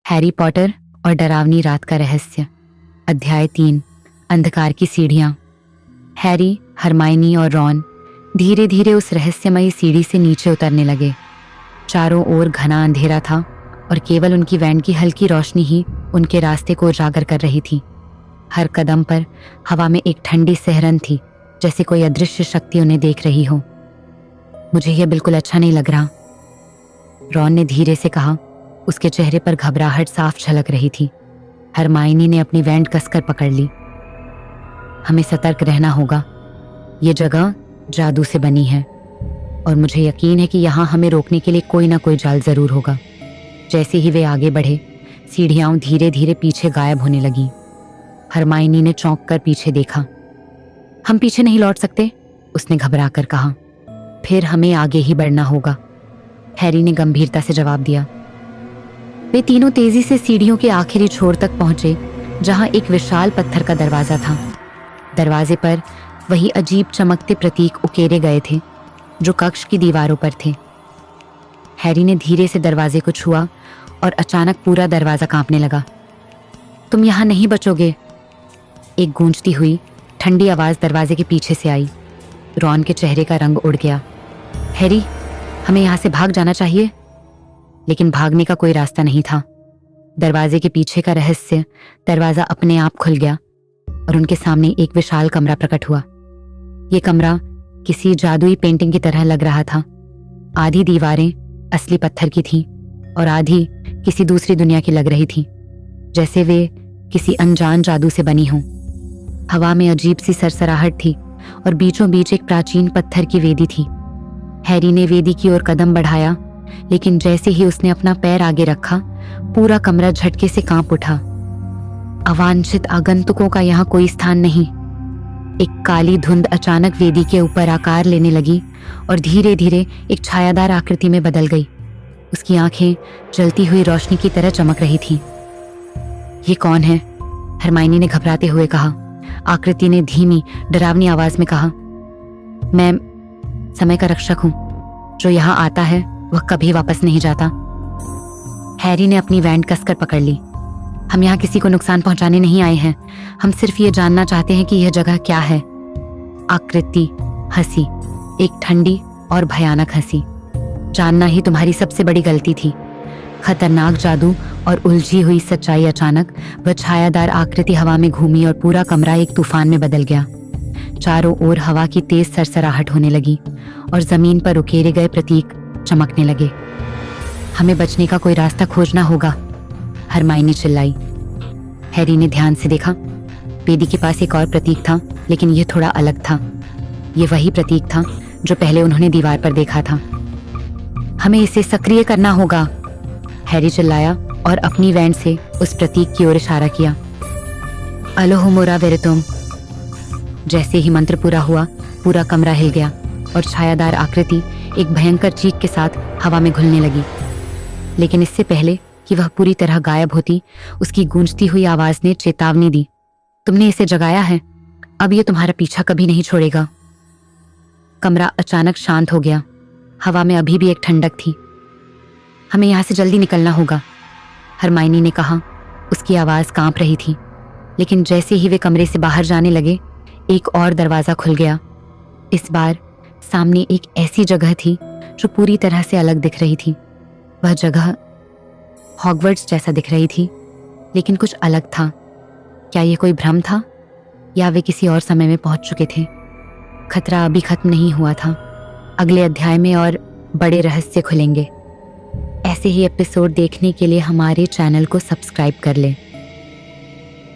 Harry Potter और डरावनी रात का रहस्य। अध्याय 3। अंधकार की सीढ़ियां। हैरी, हरमाइनी और रॉन धीरे धीरे उस रहस्यमयी सीढ़ी से नीचे उतरने लगे। चारों ओर घना अंधेरा था और केवल उनकी वैन की हल्की रोशनी ही उनके रास्ते को उजागर कर रही थी। हर कदम पर हवा में एक ठंडी सिहरन थी, जैसे कोई अदृश्य शक्ति उन्हें देख रही हो। मुझे यह बिल्कुल अच्छा नहीं लग रहा, रॉन ने धीरे से कहा। उसके चेहरे पर घबराहट साफ झलक रही थी। हरमाइनी ने अपनी वैन कसकर पकड़ ली। हमें सतर्क रहना होगा। ये जगह जादू से बनी है और मुझे यकीन है कि यहाँ हमें रोकने के लिए कोई ना कोई जाल जरूर होगा। जैसे ही वे आगे बढ़े, सीढ़ियां धीरे धीरे पीछे गायब होने लगीं। हरमाइनी ने चौंक कर पीछे देखा। हम पीछे नहीं लौट सकते, उसने घबरा कर कहा। फिर हमें आगे ही बढ़ना होगा, हैरी ने गंभीरता से जवाब दिया। वे तीनों तेजी से सीढ़ियों के आखिरी छोर तक पहुंचे, जहां एक विशाल पत्थर का दरवाजा था। दरवाजे पर वही अजीब चमकते प्रतीक उकेरे गए थे जो कक्ष की दीवारों पर थे। हैरी ने धीरे से दरवाजे को छुआ और अचानक पूरा दरवाजा कांपने लगा। तुम यहां नहीं बचोगे, एक गूंजती हुई ठंडी आवाज दरवाजे के पीछे से आई। रॉन के चेहरे का रंग उड़ गया। हैरी, हमें यहां से भाग जाना चाहिए। लेकिन भागने का कोई रास्ता नहीं था। दरवाजे के पीछे का रहस्य दरवाजा अपने आप खुल गया और उनके सामने एक विशाल कमरा प्रकट हुआ। यह कमरा किसी जादुई पेंटिंग की तरह लग रहा था। आधी दीवारें असली पत्थर की थीं और आधी किसी दूसरी दुनिया की लग रही थीं, जैसे वे किसी अनजान जादू से बनी हों। हवा में अजीब सी सरसराहट थी और बीचों बीच एक प्राचीन पत्थर की वेदी थी। हैरी ने वेदी की ओर कदम बढ़ाया, लेकिन जैसे ही उसने अपना पैर आगे रखा, पूरा कमरा झटके से कांप उठा। अवांछित आगंतुकों का यहाँ कोई स्थान नहीं। एक काली धुंध अचानक वेदी के ऊपर आकार लेने लगी और धीरे धीरे एक छायादार आकृति में बदल गई। उसकी आंखें जलती हुई रोशनी की तरह चमक रही थीं। ये कौन है? हरमाइनी ने घबराते हुए कहा। आकृति ने धीमी डरावनी आवाज में कहा, मैं समय का रक्षक हूं। जो यहाँ आता है वह कभी वापस नहीं जाता। हैरी ने अपनी वैन कसकर पकड़ ली। हम यहाँ किसी को नुकसान पहुंचाने नहीं आए हैं, हम सिर्फ ये जानना चाहते हैं कि यह जगह क्या है। आकृति हंसी, एक ठंडी और भयानक हंसी। जानना ही तुम्हारी सबसे बड़ी गलती थी। खतरनाक जादू और उलझी हुई सच्चाई। अचानक वह छायादार आकृति हवा में घूमी और पूरा कमरा एक तूफान में बदल गया। चारों ओर हवा की तेज सरसराहट होने लगी और जमीन पर उकेरे गए प्रतीक चमकने लगे। हमें बचने का कोई रास्ता खोजना होगा, हरमाइनी चिल्लाई। हैरी ने ध्यान से देखा। वेदी के पास एक और प्रतीक था, लेकिन यह थोड़ा अलग था। यह वही प्रतीक था जो पहले उन्होंने दीवार पर देखा था। हमें इसे सक्रिय करना होगा, हैरी चिल्लाया और अपनी वैन से उस प्रतीक की ओर इशारा किया। अलोहुमुरा वेरेतुम। जैसे ही मंत्र पूरा हुआ, पूरा कमरा हिल गया और छायादार आकृति एक भयंकर चीख के साथ हवा में घुलने लगी। लेकिन इससे पहले कि वह पूरी तरह गायब होती, उसकी गूंजती हुई आवाज ने चेतावनी दी। तुमने इसे जगाया है, अब ये तुम्हारा पीछा कभी नहीं छोड़ेगा। कमरा अचानक शांत हो गया। हवा में अभी भी एक ठंडक थी। हमें यहाँ से जल्दी निकलना होगा, हरमाइनी ने कहा। उसकी आवाज कांप रही थी। लेकिन जैसे ही वे कमरे से बाहर जाने लगे, एक और दरवाजा खुल गया। इस बार सामने एक ऐसी जगह थी जो पूरी तरह से अलग दिख रही थी। वह जगह हॉगवर्ट्स जैसा दिख रही थी, लेकिन कुछ अलग था। क्या यह कोई भ्रम था या वे किसी और समय में पहुंच चुके थे? खतरा अभी खत्म नहीं हुआ था। अगले अध्याय में और बड़े रहस्य खुलेंगे। ऐसे ही एपिसोड देखने के लिए हमारे चैनल को सब्सक्राइब कर लें।